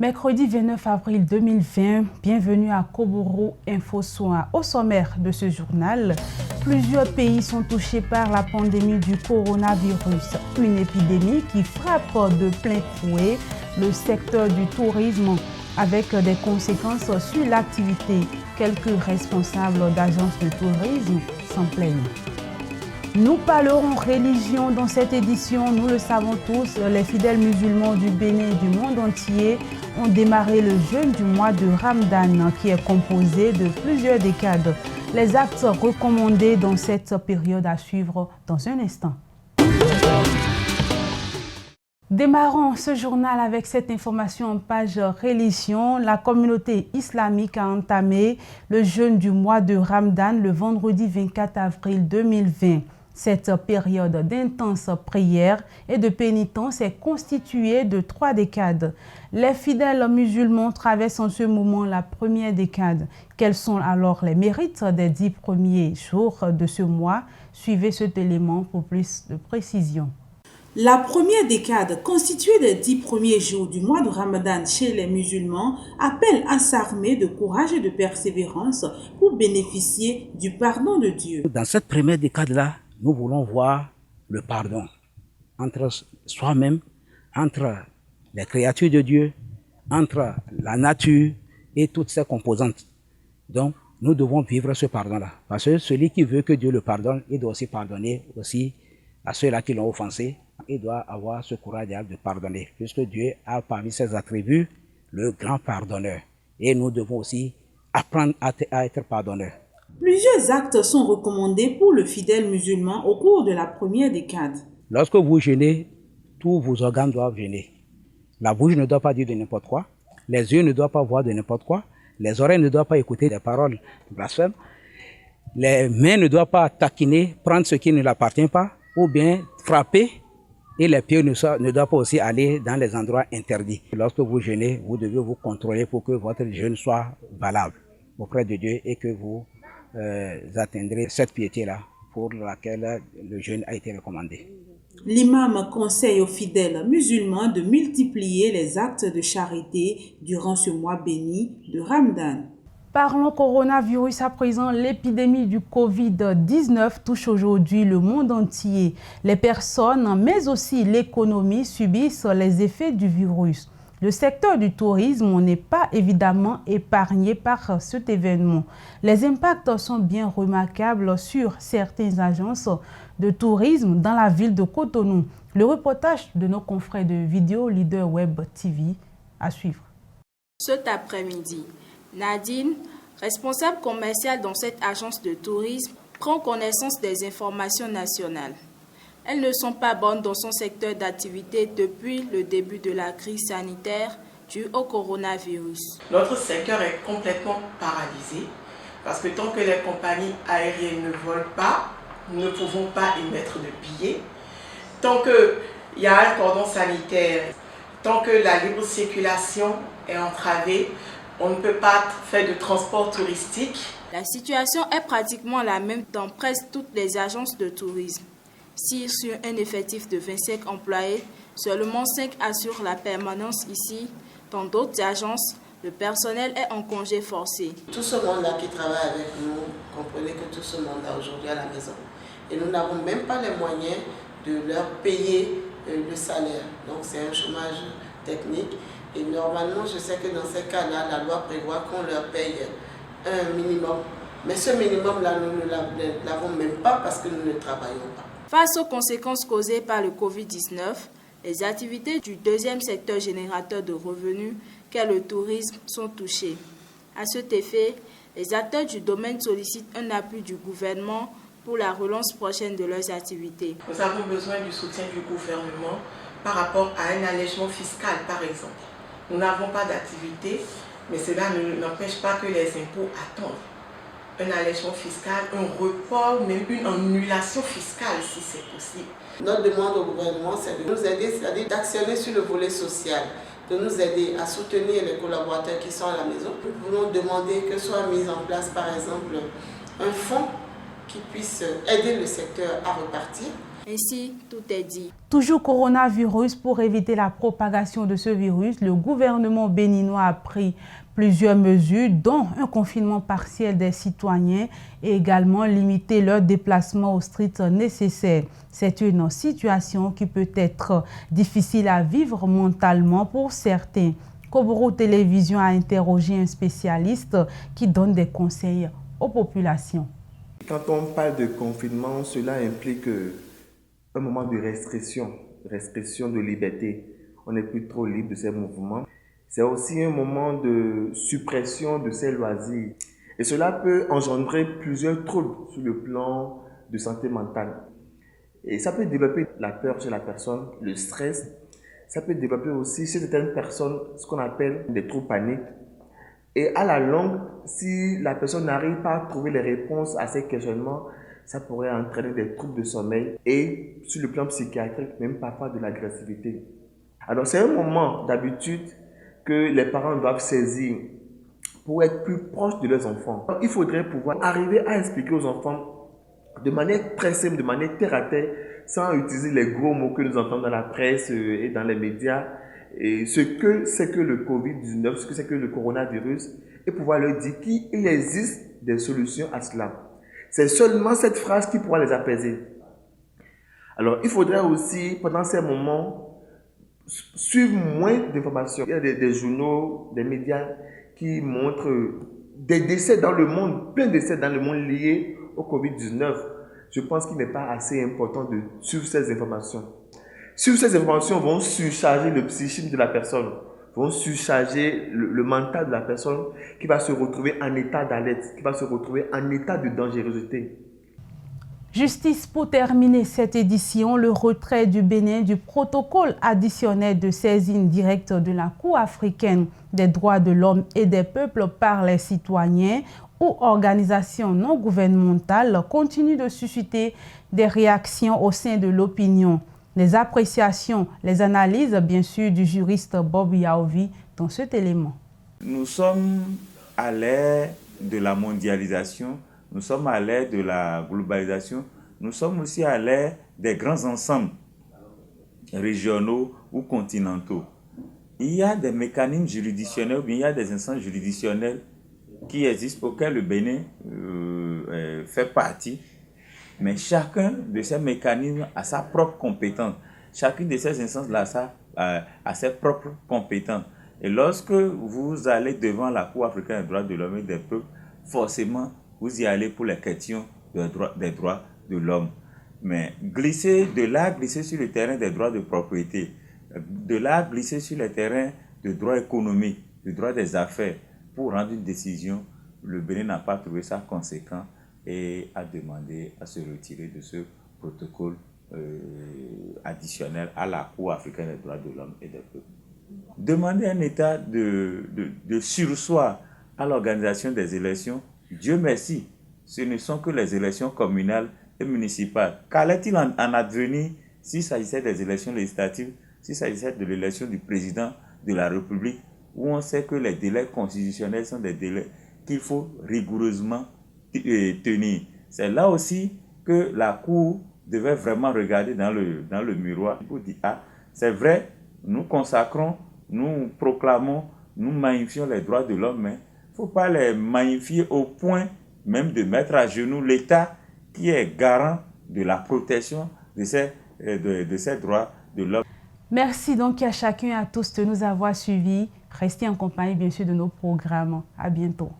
Mercredi 29 avril 2020, bienvenue à Koboro Info Soin. Au sommaire de ce journal, plusieurs pays sont touchés par la pandémie du coronavirus. Une épidémie qui frappe de plein fouet le secteur du tourisme avec des conséquences sur l'activité. Quelques responsables d'agences de tourisme s'en plaignent. Nous parlerons religion dans cette édition. Nous le savons tous, les fidèles musulmans du Bénin et du monde entier ont démarré le jeûne du mois de Ramadan qui est composé de plusieurs décades. Les actes recommandés dans cette période à suivre dans un instant. Démarrons ce journal avec cette information en page religion. La communauté islamique a entamé le jeûne du mois de Ramadan le vendredi 24 avril 2020. Cette période d'intense prière et de pénitence est constituée de 3 décades. Les fidèles musulmans traversent en ce moment la première décade. Quels sont alors les mérites des 10 premiers jours de ce mois? Suivez cet élément pour plus de précision. La première décade, constituée des 10 premiers jours du mois de Ramadan chez les musulmans, appelle à s'armer de courage et de persévérance pour bénéficier du pardon de Dieu. Dans cette première décade-là, nous voulons voir le pardon entre soi-même, entre les créatures de Dieu, entre la nature et toutes ses composantes. Donc, nous devons vivre ce pardon-là. Parce que celui qui veut que Dieu le pardonne, il doit aussi pardonner aussi à ceux-là qui l'ont offensé. Il doit avoir ce courage de pardonner, puisque Dieu a parmi ses attributs le grand pardonneur. Et nous devons aussi apprendre à être pardonneurs. Plusieurs actes sont recommandés pour le fidèle musulman au cours de la première décade. Lorsque vous jeûnez, tous vos organes doivent jeûner. La bouche ne doit pas dire de n'importe quoi, les yeux ne doivent pas voir de n'importe quoi, les oreilles ne doivent pas écouter des paroles blasphèmes, les mains ne doivent pas taquiner, prendre ce qui ne l'appartient pas, ou bien frapper, et les pieds ne doivent pas aussi aller dans les endroits interdits. Lorsque vous jeûnez, vous devez vous contrôler pour que votre jeûne soit valable auprès de Dieu et que vous atteindrez cette piété-là pour laquelle le jeûne a été recommandé. L'imam conseille aux fidèles musulmans de multiplier les actes de charité durant ce mois béni de Ramadan. Parlons coronavirus à présent. L'épidémie du Covid-19 touche aujourd'hui le monde entier. Les personnes, mais aussi l'économie, subissent les effets du virus. Le secteur du tourisme n'est pas évidemment épargné par cet événement. Les impacts sont bien remarquables sur certaines agences de tourisme dans la ville de Cotonou. Le reportage de nos confrères de Vidéo Leader Web TV à suivre. Cet après-midi, Nadine, responsable commerciale dans cette agence de tourisme, prend connaissance des informations nationales. Elles ne sont pas bonnes dans son secteur d'activité depuis le début de la crise sanitaire due au coronavirus. Notre secteur est complètement paralysé parce que tant que les compagnies aériennes ne volent pas, nous ne pouvons pas émettre de billets. Tant qu'il y a un cordon sanitaire, tant que la libre circulation est entravée, on ne peut pas faire de transport touristique. La situation est pratiquement la même dans presque toutes les agences de tourisme. Si sur un effectif de 25 employés, seulement 5 assurent la permanence ici, dans d'autres agences, le personnel est en congé forcé. Tout ce monde-là qui travaille avec nous, comprenez que tout ce monde-là aujourd'hui à la maison. Et nous n'avons même pas les moyens de leur payer le salaire. Donc c'est un chômage technique. Et normalement, je sais que dans ces cas-là, la loi prévoit qu'on leur paye un minimum. Mais ce minimum-là, nous ne l'avons même pas parce que nous ne travaillons pas. Face aux conséquences causées par le Covid-19, les activités du deuxième secteur générateur de revenus, qu'est le tourisme, sont touchées. À cet effet, les acteurs du domaine sollicitent un appui du gouvernement pour la relance prochaine de leurs activités. Nous avons besoin du soutien du gouvernement par rapport à un allègement fiscal, par exemple. Nous n'avons pas d'activité, mais cela n'empêche pas que les impôts attendent. Un allègement fiscal, un report, même une annulation fiscale si c'est possible. Notre demande au gouvernement, c'est de nous aider, c'est-à-dire d'actionner sur le volet social, de nous aider à soutenir les collaborateurs qui sont à la maison. Nous voulons demander que soit mis en place, par exemple, un fonds qui puisse aider le secteur à repartir. Ainsi, tout est dit. Toujours coronavirus, pour éviter la propagation de ce virus, le gouvernement béninois a pris plusieurs mesures, dont un confinement partiel des citoyens et également limiter leurs déplacements au strict nécessaire. C'est une situation qui peut être difficile à vivre mentalement pour certains. Koboro Télévision a interrogé un spécialiste qui donne des conseils aux populations. Quand on parle de confinement, cela implique un moment de restriction de liberté. On n'est plus trop libre de ces mouvements. C'est aussi un moment de suppression de ses loisirs. Et cela peut engendrer plusieurs troubles sur le plan de santé mentale. Et ça peut développer la peur chez la personne, le stress. Ça peut développer aussi chez certaines personnes ce qu'on appelle des troubles paniques. Et à la longue, si la personne n'arrive pas à trouver les réponses à ces questionnements, ça pourrait entraîner des troubles de sommeil et sur le plan psychiatrique, même parfois de l'agressivité. Alors c'est un moment d'habitude que les parents doivent saisir pour être plus proches de leurs enfants. Il faudrait pouvoir arriver à expliquer aux enfants de manière très simple, de manière terre à terre, sans utiliser les gros mots que nous entendons dans la presse et dans les médias, et ce que c'est que le Covid-19, ce que c'est que le coronavirus, et pouvoir leur dire qu'il existe des solutions à cela. C'est seulement cette phrase qui pourra les apaiser. Alors, il faudrait aussi, pendant ces moments, suivre moins d'informations. Il y a des journaux, des médias qui montrent des décès dans le monde, plein de décès dans le monde liés au Covid-19. Je pense qu'il n'est pas assez important de suivre ces informations. Suivre ces informations vont surcharger le psychisme de la personne, vont surcharger le mental de la personne qui va se retrouver en état d'alerte, qui va se retrouver en état de dangerosité. Justice pour terminer cette édition, le retrait du Bénin du protocole additionnel de saisine directe de la Cour africaine des droits de l'homme et des peuples par les citoyens ou organisations non gouvernementales continue de susciter des réactions au sein de l'opinion. Les appréciations, les analyses, bien sûr, du juriste Bob Yaovi dans cet élément. Nous sommes à l'ère de la mondialisation, nous sommes à l'ère de la globalisation, nous sommes aussi à l'ère des grands ensembles régionaux ou continentaux. Il y a des mécanismes juridictionnels, ou bien il y a des instances juridictionnelles qui existent auxquelles le Bénin fait partie. Mais chacun de ces mécanismes a sa propre compétence. Chacune de ces instances-là a ses propres compétences. Et lorsque vous allez devant la Cour africaine des droits de l'homme et des peuples, forcément, vous y allez pour les questions des droits de l'homme. Mais glisser sur le terrain des droits de propriété, de là glisser sur le terrain de droit économique, de droit des affaires, pour rendre une décision, le Bénin n'a pas trouvé ça conséquent et a demandé à se retirer de ce protocole additionnel à la Cour africaine des droits de l'homme et des peuples. Demander un état de surseoir à l'organisation des élections, Dieu merci, ce ne sont que les élections communales et municipales. Qu'allait-il en advenir s'il s'agissait des élections législatives, s'il s'agissait de l'élection du président de la République, où on sait que les délais constitutionnels sont des délais qu'il faut rigoureusement tenir. C'est là aussi que la Cour devait vraiment regarder dans le miroir pour dire, ah, c'est vrai, nous consacrons, nous proclamons, nous magnifions les droits de l'homme, mais il ne faut pas les magnifier au point même de mettre à genoux l'État qui est garant de la protection de ces droits de l'homme. Merci donc à chacun et à tous de nous avoir suivis. Restez en compagnie bien sûr de nos programmes. À bientôt.